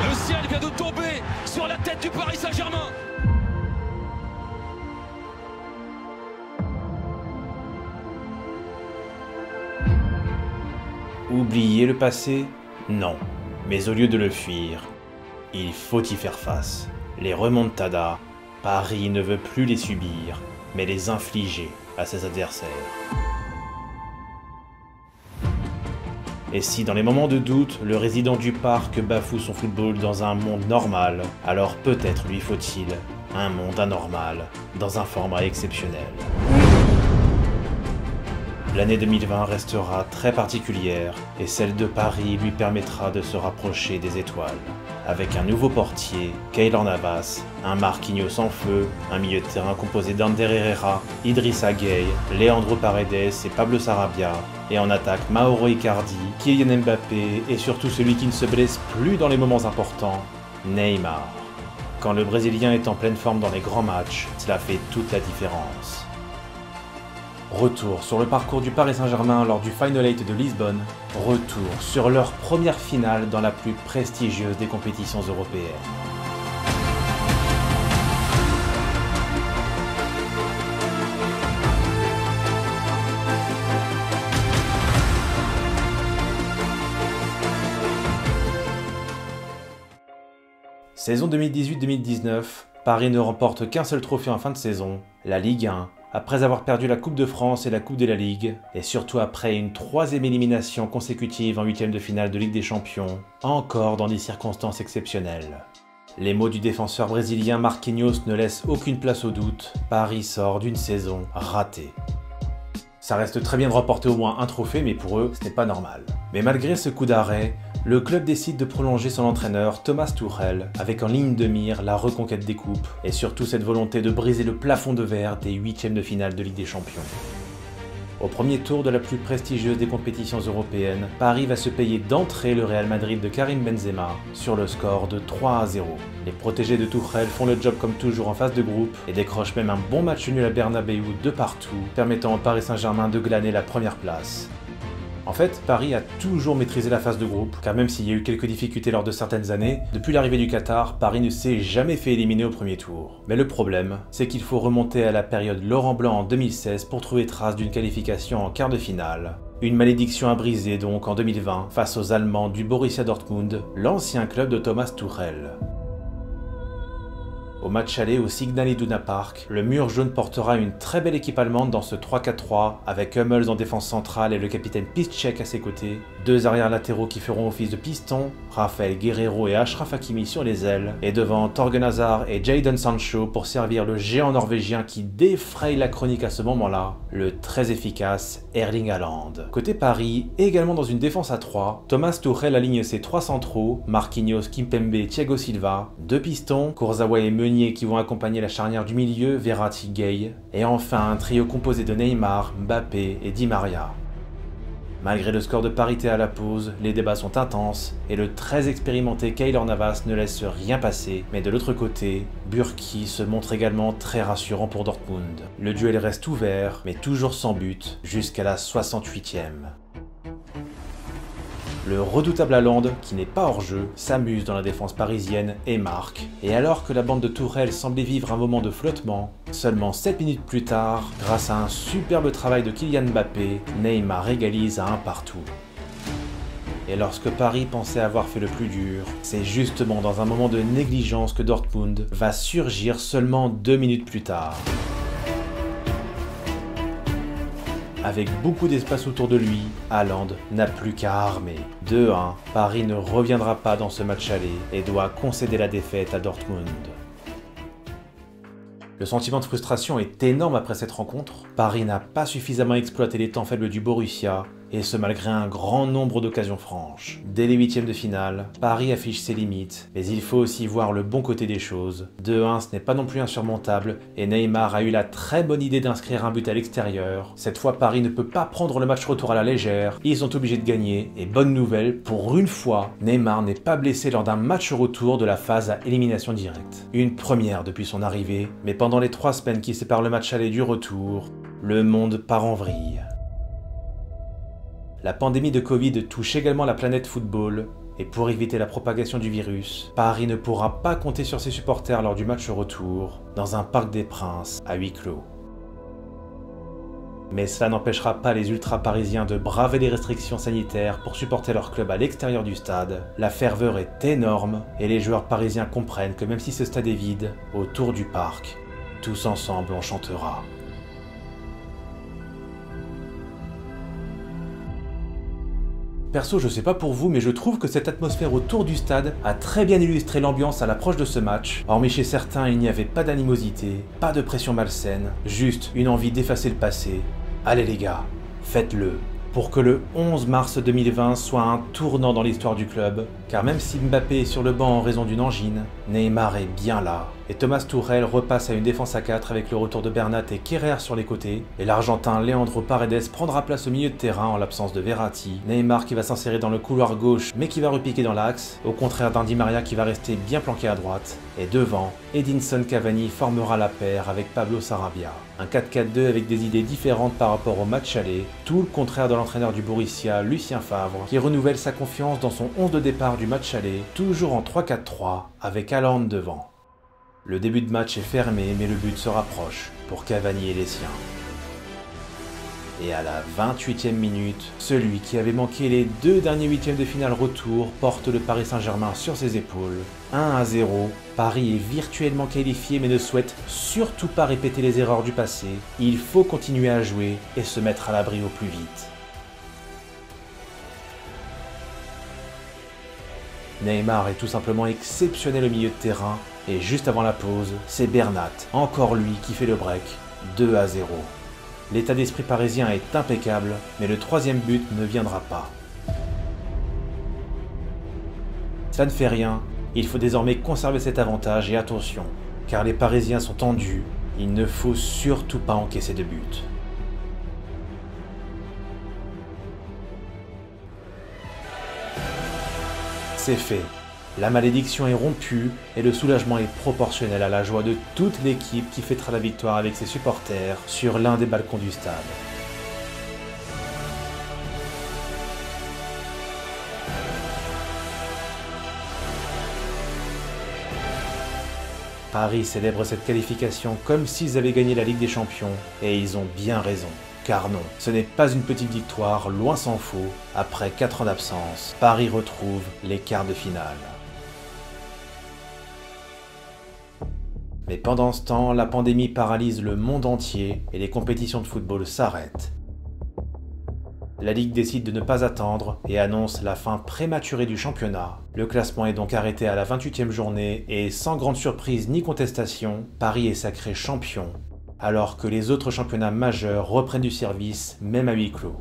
Le ciel vient de tomber sur la tête du Paris Saint-Germain. Oublier le passé? Non. Mais au lieu de le fuir, il faut y faire face. Les remontadas, Paris ne veut plus les subir, mais les infliger à ses adversaires. Et si dans les moments de doute, le résident du parc bafoue son football dans un monde normal, alors peut-être lui faut-il un monde anormal, dans un format exceptionnel. L'année 2020 restera très particulière et celle de Paris lui permettra de se rapprocher des étoiles. Avec un nouveau portier, Keylor Navas, un Marquinhos en feu, un milieu de terrain composé d'Ander Herrera, Idrissa Gueye, Leandro Paredes et Pablo Sarabia, et en attaque Mauro Icardi, Kylian Mbappé et surtout celui qui ne se blesse plus dans les moments importants, Neymar. Quand le Brésilien est en pleine forme dans les grands matchs, cela fait toute la différence. Retour sur le parcours du Paris Saint-Germain lors du Final 8 de Lisbonne. Retour sur leur première finale dans la plus prestigieuse des compétitions européennes. Saison 2018-2019, Paris ne remporte qu'un seul trophée en fin de saison, la Ligue 1, après avoir perdu la Coupe de France et la Coupe de la Ligue, et surtout après une troisième élimination consécutive en huitième de finale de Ligue des Champions, encore dans des circonstances exceptionnelles. Les mots du défenseur brésilien Marquinhos ne laissent aucune place au doute, Paris sort d'une saison ratée. Ça reste très bien de remporter au moins un trophée, mais pour eux, ce n'est pas normal. Mais malgré ce coup d'arrêt, le club décide de prolonger son entraîneur Thomas Tuchel avec en ligne de mire la reconquête des coupes et surtout cette volonté de briser le plafond de verre des huitièmes de finale de Ligue des Champions. Au premier tour de la plus prestigieuse des compétitions européennes, Paris va se payer d'entrée le Real Madrid de Karim Benzema sur le score de 3-0. Les protégés de Tuchel font le job comme toujours en phase de groupe et décrochent même un bon match nul à Bernabéu de partout, permettant au Paris Saint-Germain de glaner la première place. En fait, Paris a toujours maîtrisé la phase de groupe, car même s'il y a eu quelques difficultés lors de certaines années, depuis l'arrivée du Qatar, Paris ne s'est jamais fait éliminer au premier tour. Mais le problème, c'est qu'il faut remonter à la période Laurent Blanc en 2016 pour trouver trace d'une qualification en quart de finale. Une malédiction à briser donc en 2020 face aux Allemands du Borussia Dortmund, l'ancien club de Thomas Tuchel. Au match aller au Signal Iduna Park, le mur jaune portera une très belle équipe allemande dans ce 3-4-3 avec Hummels en défense centrale et le capitaine Piszczek à ses côtés, deux arrières latéraux qui feront office de piston, Raphaël Guerreiro et Achraf Hakimi sur les ailes, et devant Thorgan Hazard et Jadon Sancho pour servir le géant norvégien qui défraye la chronique à ce moment-là, le très efficace Erling Haaland. Côté Paris, également dans une défense à 3, Thomas Tuchel aligne ses trois centraux, Marquinhos, Kimpembe et Thiago Silva, deux pistons, Kurzawa et Meunier qui vont accompagner la charnière du milieu, Verratti, Gueye, et enfin un trio composé de Neymar, Mbappé et Di Maria. Malgré le score de parité à la pause, les débats sont intenses et le très expérimenté Keylor Navas ne laisse rien passer, mais de l'autre côté, Burki se montre également très rassurant pour Dortmund. Le duel reste ouvert, mais toujours sans but, jusqu'à la 68e. Le redoutable Haaland, qui n'est pas hors jeu, s'amuse dans la défense parisienne et marque. Et alors que la bande de Tuchel semblait vivre un moment de flottement, seulement 7 minutes plus tard, grâce à un superbe travail de Kylian Mbappé, Neymar égalise à un partout. Et lorsque Paris pensait avoir fait le plus dur, c'est justement dans un moment de négligence que Dortmund va surgir seulement 2 minutes plus tard. Avec beaucoup d'espace autour de lui, Haaland n'a plus qu'à armer. 2-1, Paris ne reviendra pas dans ce match aller et doit concéder la défaite à Dortmund. Le sentiment de frustration est énorme après cette rencontre. Paris n'a pas suffisamment exploité les temps faibles du Borussia, et ce malgré un grand nombre d'occasions franches. Dès les huitièmes de finale, Paris affiche ses limites, mais il faut aussi voir le bon côté des choses. 2-1, ce n'est pas non plus insurmontable, et Neymar a eu la très bonne idée d'inscrire un but à l'extérieur. Cette fois, Paris ne peut pas prendre le match retour à la légère, ils sont obligés de gagner, et bonne nouvelle, pour une fois, Neymar n'est pas blessé lors d'un match retour de la phase à élimination directe. Une première depuis son arrivée, mais pendant les 3 semaines qui séparent le match aller du retour, le monde part en vrille. La pandémie de Covid touche également la planète football Et pour éviter la propagation du virus, Paris ne pourra pas compter sur ses supporters lors du match retour dans un Parc des Princes à huis clos. Mais cela n'empêchera pas les ultra-parisiens de braver les restrictions sanitaires pour supporter leur club à l'extérieur du stade. La ferveur est énorme et les joueurs parisiens comprennent que même si ce stade est vide, autour du parc, tous ensemble on chantera. Perso, je sais pas pour vous, mais je trouve que cette atmosphère autour du stade a très bien illustré l'ambiance à l'approche de ce match. Hormis chez certains, il n'y avait pas d'animosité, pas de pression malsaine, juste une envie d'effacer le passé. Allez les gars, faites-le. Pour que le 11 mars 2020 soit un tournant dans l'histoire du club, car même si Mbappé est sur le banc en raison d'une angine, Neymar est bien là, et Thomas Tuchel repasse à une défense à 4 avec le retour de Bernat et Kerrer sur les côtés, et l'Argentin Leandro Paredes prendra place au milieu de terrain en l'absence de Verratti, Neymar qui va s'insérer dans le couloir gauche mais qui va repiquer dans l'axe, au contraire d'un Di Maria qui va rester bien planqué à droite, et devant, Edinson Cavani formera la paire avec Pablo Sarabia. Un 4-4-2 avec des idées différentes par rapport au match aller, tout le contraire de l'entraîneur du Borussia, Lucien Favre, qui renouvelle sa confiance dans son 11 de départ du match aller, toujours en 3-4-3, avec Haaland devant. Le début de match est fermé, mais le but se rapproche pour Cavani et les siens. Et à la 28e minute, celui qui avait manqué les 2 derniers huitièmes de finale retour porte le Paris Saint-Germain sur ses épaules. 1-0, Paris est virtuellement qualifié mais ne souhaite surtout pas répéter les erreurs du passé. Il faut continuer à jouer et se mettre à l'abri au plus vite. Neymar est tout simplement exceptionnel au milieu de terrain et juste avant la pause, c'est Bernat, encore lui, qui fait le break, 2-0. L'état d'esprit parisien est impeccable, mais le 3e but ne viendra pas. Ça ne fait rien, il faut désormais conserver cet avantage et attention, car les Parisiens sont tendus, il ne faut surtout pas encaisser de but. C'est fait. La malédiction est rompue et le soulagement est proportionnel à la joie de toute l'équipe qui fêtera la victoire avec ses supporters sur l'un des balcons du stade. Paris célèbre cette qualification comme s'ils avaient gagné la Ligue des Champions et ils ont bien raison. Car non, ce n'est pas une petite victoire, loin s'en faut. Après 4 ans d'absence, Paris retrouve les quarts de finale. Mais pendant ce temps, la pandémie paralyse le monde entier et les compétitions de football s'arrêtent. La Ligue décide de ne pas attendre et annonce la fin prématurée du championnat. Le classement est donc arrêté à la 28e journée et sans grande surprise ni contestation, Paris est sacré champion, alors que les autres championnats majeurs reprennent du service, même à huis clos.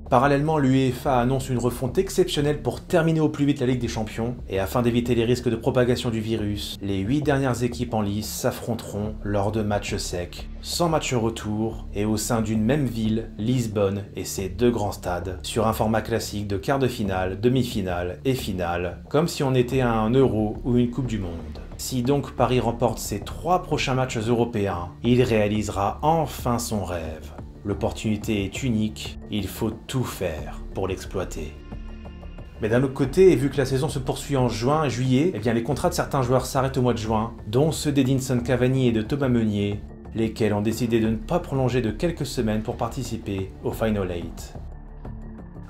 Parallèlement, l'UEFA annonce une refonte exceptionnelle pour terminer au plus vite la Ligue des Champions, et afin d'éviter les risques de propagation du virus, les 8 dernières équipes en lice s'affronteront lors de matchs secs, sans match retour, et au sein d'une même ville, Lisbonne et ses 2 grands stades, sur un format classique de quart de finale, demi-finale et finale, comme si on était à un Euro ou une Coupe du Monde. Si donc Paris remporte ses 3 prochains matchs européens, il réalisera enfin son rêve. L'opportunité est unique, il faut tout faire pour l'exploiter. Mais d'un autre côté, et vu que la saison se poursuit en juin et juillet, eh bien les contrats de certains joueurs s'arrêtent au mois de juin, dont ceux d'Edinson Cavani et de Thomas Meunier, lesquels ont décidé de ne pas prolonger de quelques semaines pour participer au Final 8.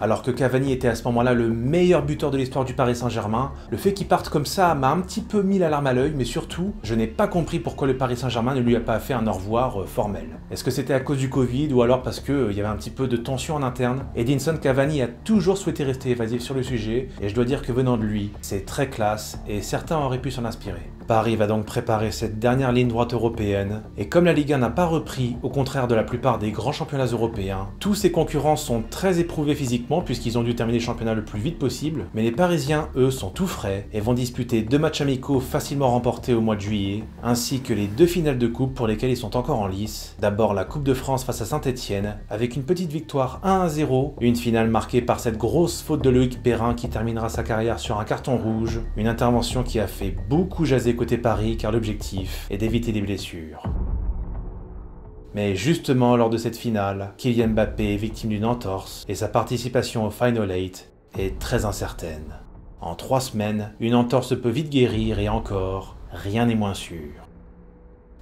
Alors que Cavani était à ce moment-là le meilleur buteur de l'histoire du Paris Saint-Germain, le fait qu'il parte comme ça m'a un petit peu mis la larme à l'œil, mais surtout, je n'ai pas compris pourquoi le Paris Saint-Germain ne lui a pas fait un au revoir formel. Est-ce que c'était à cause du Covid ou alors parce qu'il y avait un petit peu de tension en interne? Edinson Cavani a toujours souhaité rester évasif sur le sujet, et je dois dire que venant de lui, c'est très classe, et certains auraient pu s'en inspirer. Paris va donc préparer cette dernière ligne droite européenne, et comme la Ligue 1 n'a pas repris, au contraire de la plupart des grands championnats européens, tous ses concurrents sont très éprouvés physiquement puisqu'ils ont dû terminer le championnat le plus vite possible, mais les Parisiens, eux, sont tout frais et vont disputer 2 matchs amicaux facilement remportés au mois de juillet, ainsi que les 2 finales de coupe pour lesquelles ils sont encore en lice. D'abord la Coupe de France face à Saint-Etienne, avec une petite victoire 1-0, une finale marquée par cette grosse faute de Loïc Perrin qui terminera sa carrière sur un carton rouge, une intervention qui a fait beaucoup jaser côté Paris car l'objectif est d'éviter des blessures. Mais justement lors de cette finale, Kylian Mbappé est victime d'une entorse et sa participation au Final 8 est très incertaine. En 3 semaines, une entorse peut vite guérir et encore, rien n'est moins sûr.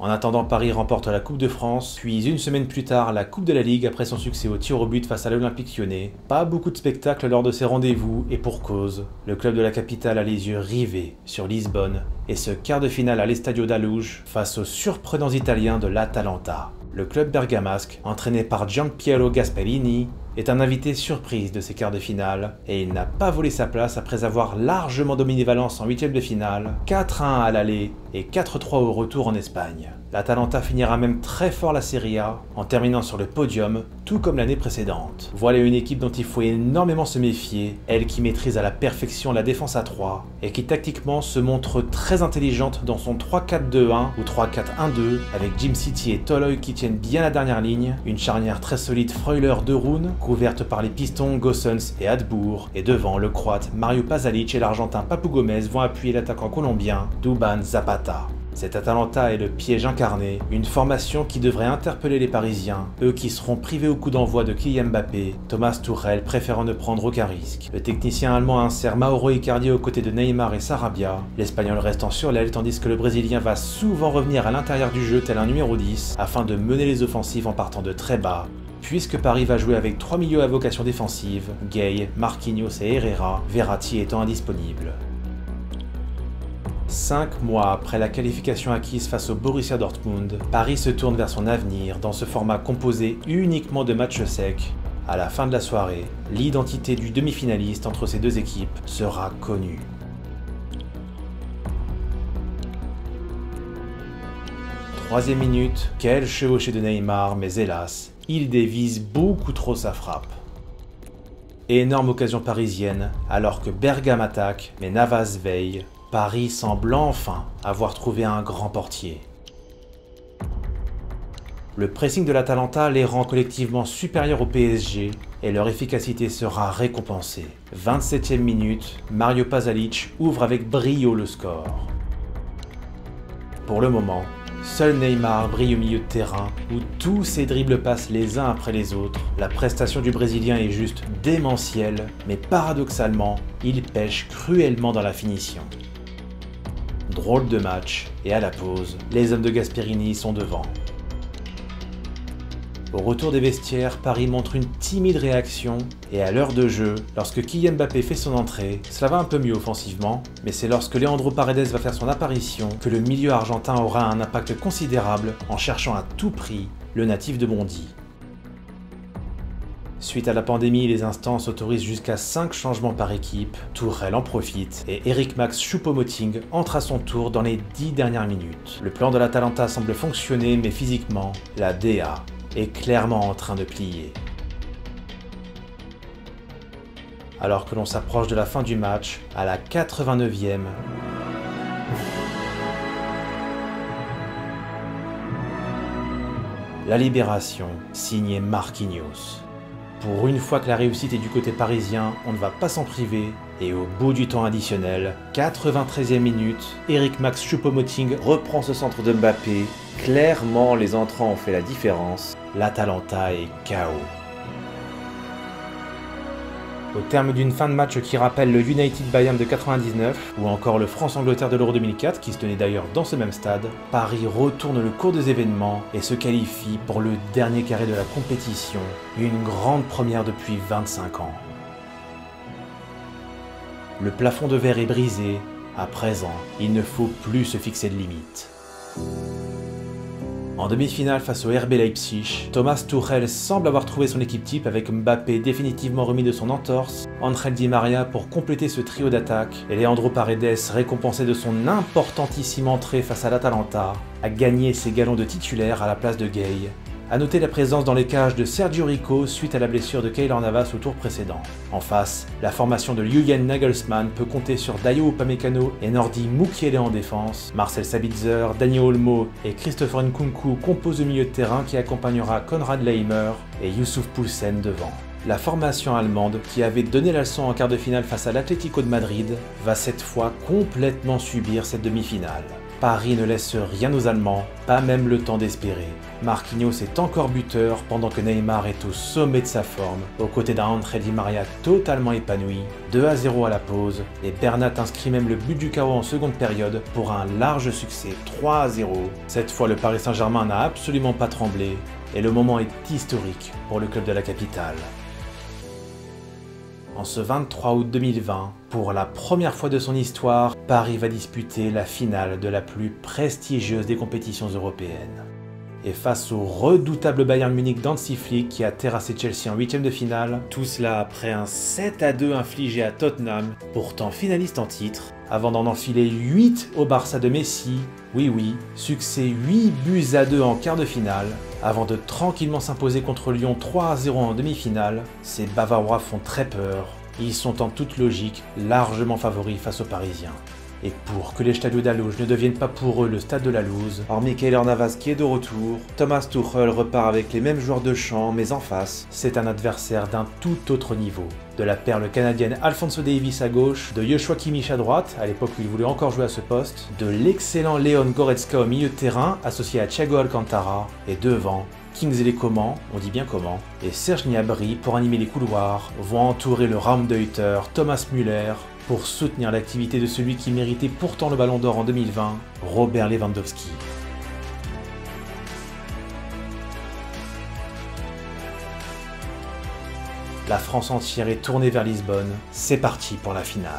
En attendant, Paris remporte la Coupe de France, puis une semaine plus tard la Coupe de la Ligue après son succès au tir au but face à l'Olympique Lyonnais. Pas beaucoup de spectacles lors de ces rendez-vous et pour cause, le club de la capitale a les yeux rivés sur Lisbonne et ce quart de finale à l'Estadio da Luz face aux surprenants Italiens de l'Atalanta. Le club bergamasque, entraîné par Gianpiero Gasperini, est un invité surprise de ces quarts de finale et il n'a pas volé sa place après avoir largement dominé Valence en 8e de finale, 4-1 à l'aller et 4-3 au retour en Espagne. L'Atalanta finira même très fort la Serie A en terminant sur le podium, tout comme l'année précédente. Voilà une équipe dont il faut énormément se méfier, elle qui maîtrise à la perfection la défense à 3 et qui tactiquement se montre très intelligente dans son 3-4-2-1 ou 3-4-1-2 avec Jim City et Toloi qui tiennent bien la dernière ligne, une charnière très solide Freuler-De Roon couverte par les pistons Goossens et Hadbourg et devant le croate Mario Pasalic et l'argentin Papu Gomez vont appuyer l'attaquant colombien Dubán Zapata. Cet Atalanta est le piège incarné, une formation qui devrait interpeller les Parisiens, eux qui seront privés au coup d'envoi de Kylian Mbappé, Thomas Tuchel préférant ne prendre aucun risque. Le technicien allemand insère Mauro Icardi aux côtés de Neymar et Sarabia, l'Espagnol restant sur l'aile tandis que le Brésilien va souvent revenir à l'intérieur du jeu tel un numéro 10 afin de mener les offensives en partant de très bas. Puisque Paris va jouer avec 3 milieux à vocation défensive, Gay, Marquinhos et Herrera, Verratti étant indisponible. 5 mois après la qualification acquise face au Borussia Dortmund, Paris se tourne vers son avenir dans ce format composé uniquement de matchs secs. À la fin de la soirée, l'identité du demi-finaliste entre ces deux équipes sera connue. Troisième minute, quel chevauché de Neymar, mais hélas, il dévise beaucoup trop sa frappe. Énorme occasion parisienne, alors que Bergame attaque, mais Navas veille. Paris semble enfin avoir trouvé un grand portier. Le pressing de l'Atalanta les rend collectivement supérieurs au PSG et leur efficacité sera récompensée. 27e minute, Mario Pasalic ouvre avec brio le score. Pour le moment, seul Neymar brille au milieu de terrain où tous ses dribbles passent les uns après les autres. La prestation du Brésilien est juste démentielle, mais paradoxalement, il pêche cruellement dans la finition. Drôle de match, et à la pause, les hommes de Gasperini sont devant. Au retour des vestiaires, Paris montre une timide réaction, et à l'heure de jeu, lorsque Kylian Mbappé fait son entrée, cela va un peu mieux offensivement, mais c'est lorsque Leandro Paredes va faire son apparition que le milieu argentin aura un impact considérable en cherchant à tout prix le natif de Bondy. Suite à la pandémie, les instances autorisent jusqu'à 5 changements par équipe, Tuchel en profite et Eric Max Choupo-Moting entre à son tour dans les 10 dernières minutes. Le plan de l'Atalanta semble fonctionner mais physiquement, la DA est clairement en train de plier. Alors que l'on s'approche de la fin du match, à la 89e, la libération, signée Marquinhos. Pour une fois que la réussite est du côté parisien, on ne va pas s'en priver, et au bout du temps additionnel, 93e minute, Eric Max Choupo-Moting reprend ce centre de Mbappé. Clairement, les entrants ont fait la différence, l'Atalanta est KO. Au terme d'une fin de match qui rappelle le United Bayern de 99 ou encore le France-Angleterre de l'Euro 2004 qui se tenait d'ailleurs dans ce même stade, Paris retourne le cours des événements et se qualifie pour le dernier carré de la compétition, une grande première depuis 25 ans. Le plafond de verre est brisé, à présent, il ne faut plus se fixer de limites. En demi-finale face au RB Leipzig, Thomas Tuchel semble avoir trouvé son équipe type avec Mbappé définitivement remis de son entorse, Ángel Di María pour compléter ce trio d'attaque, et Leandro Paredes récompensé de son importantissime entrée face à l'Atalanta, a gagné ses galons de titulaire à la place de Gay. A noter la présence dans les cages de Sergio Rico suite à la blessure de Keylor Navas au tour précédent. En face, la formation de Julian Nagelsmann peut compter sur Dayo Upamecano et Nordi Mukiele en défense. Marcel Sabitzer, Dani Olmo et Christopher Nkunku composent le milieu de terrain qui accompagnera Konrad Laimer et Youssouf Poulsen devant. La formation allemande, qui avait donné la leçon en quart de finale face à l'Atlético de Madrid, va cette fois complètement subir cette demi-finale. Paris ne laisse rien aux Allemands, pas même le temps d'espérer. Marquinhos est encore buteur pendant que Neymar est au sommet de sa forme, aux côtés d'un André Di Maria totalement épanoui. 2-0 à la pause, et Bernat inscrit même le but du chaos en seconde période pour un large succès 3-0. Cette fois, le Paris Saint-Germain n'a absolument pas tremblé, et le moment est historique pour le club de la capitale. En ce 23 août 2020, pour la première fois de son histoire, Paris va disputer la finale de la plus prestigieuse des compétitions européennes. Et face au redoutable Bayern Munich d'Hansi Flick qui a terrassé Chelsea en 8e de finale, tout cela après un 7-2 infligé à Tottenham, pourtant finaliste en titre, avant d'en enfiler 8 au Barça de Messi, oui, succès 8-2 en quart de finale, avant de tranquillement s'imposer contre Lyon 3-0 en demi-finale. Ces Bavarois font très peur, ils sont en toute logique largement favoris face aux Parisiens. Et pour que les Stadio da Luz ne deviennent pas pour eux le stade de la loose, hormis Keylor Navas qui est de retour, Thomas Tuchel repart avec les mêmes joueurs de champ, mais en face, c'est un adversaire d'un tout autre niveau. De la perle canadienne Alphonso Davies à gauche, de Joshua Kimmich à droite, à l'époque où il voulait encore jouer à ce poste, de l'excellent Leon Goretzka au milieu de terrain, associé à Thiago Alcantara, et devant, Kingsley Coman, on dit bien comment, et Serge Gnabry pour animer les couloirs, vont entourer le Raumdeuter Thomas Müller, pour soutenir l'activité de celui qui méritait pourtant le Ballon d'Or en 2020, Robert Lewandowski. La France entière est tournée vers Lisbonne, c'est parti pour la finale.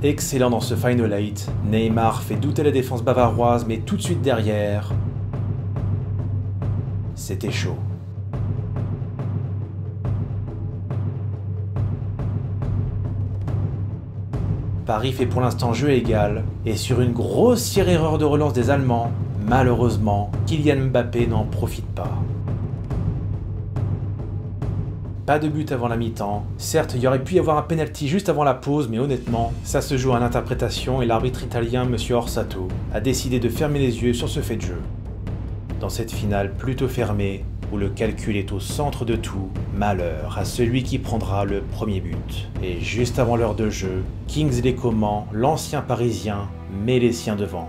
Excellent dans ce Final 8, Neymar fait douter la défense bavaroise, mais tout de suite derrière, c'était chaud. Paris fait pour l'instant jeu égal, et sur une grossière erreur de relance des Allemands, malheureusement, Kylian Mbappé n'en profite pas. Pas de but avant la mi-temps. Certes, il y aurait pu y avoir un penalty juste avant la pause, mais honnêtement, ça se joue à l'interprétation et l'arbitre italien, M. Orsato, a décidé de fermer les yeux sur ce fait de jeu. Dans cette finale plutôt fermée, où le calcul est au centre de tout, malheur à celui qui prendra le premier but. Et juste avant l'heure de jeu, Kingsley Coman, l'ancien parisien, met les siens devant.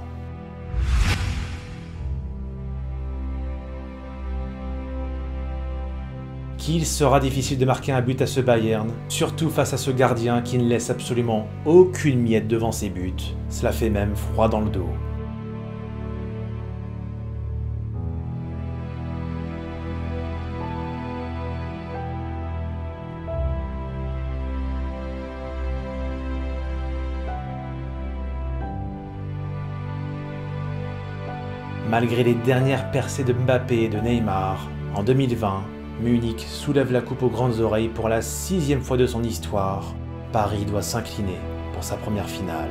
Qu'il sera difficile de marquer un but à ce Bayern, surtout face à ce gardien qui ne laisse absolument aucune miette devant ses buts. Cela fait même froid dans le dos. Malgré les dernières percées de Mbappé et de Neymar, en 2020, Munich soulève la coupe aux grandes oreilles pour la 6e fois de son histoire. Paris doit s'incliner pour sa première finale.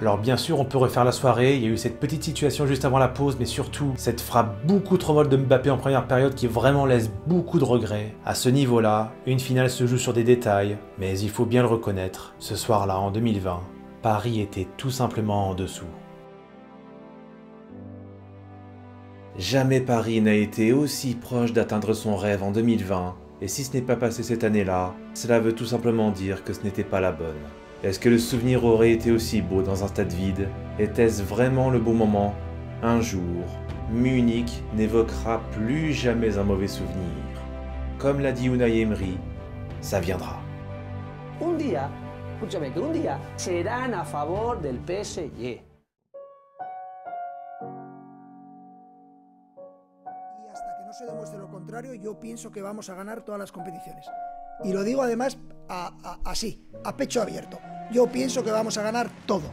Alors bien sûr, on peut refaire la soirée, il y a eu cette petite situation juste avant la pause, mais surtout cette frappe beaucoup trop molle de Mbappé en première période qui vraiment laisse beaucoup de regrets. À ce niveau-là, une finale se joue sur des détails, mais il faut bien le reconnaître, ce soir-là, en 2020, Paris était tout simplement en dessous. Jamais Paris n'a été aussi proche d'atteindre son rêve en 2020, et si ce n'est pas passé cette année-là, cela veut tout simplement dire que ce n'était pas la bonne. Est-ce que le souvenir aurait été aussi beau dans un stade vide? Était-ce vraiment le bon moment? Un jour, Munich n'évoquera plus jamais un mauvais souvenir. Comme l'a dit Unai Emery, ça viendra. Un día, escúchame, que un día serán a favor del PSG. Y hasta que no se demuestre lo contrario, yo pienso que vamos a ganar todas las competiciones. Y lo digo además así, a pecho abierto. Yo pienso que vamos a ganar todo.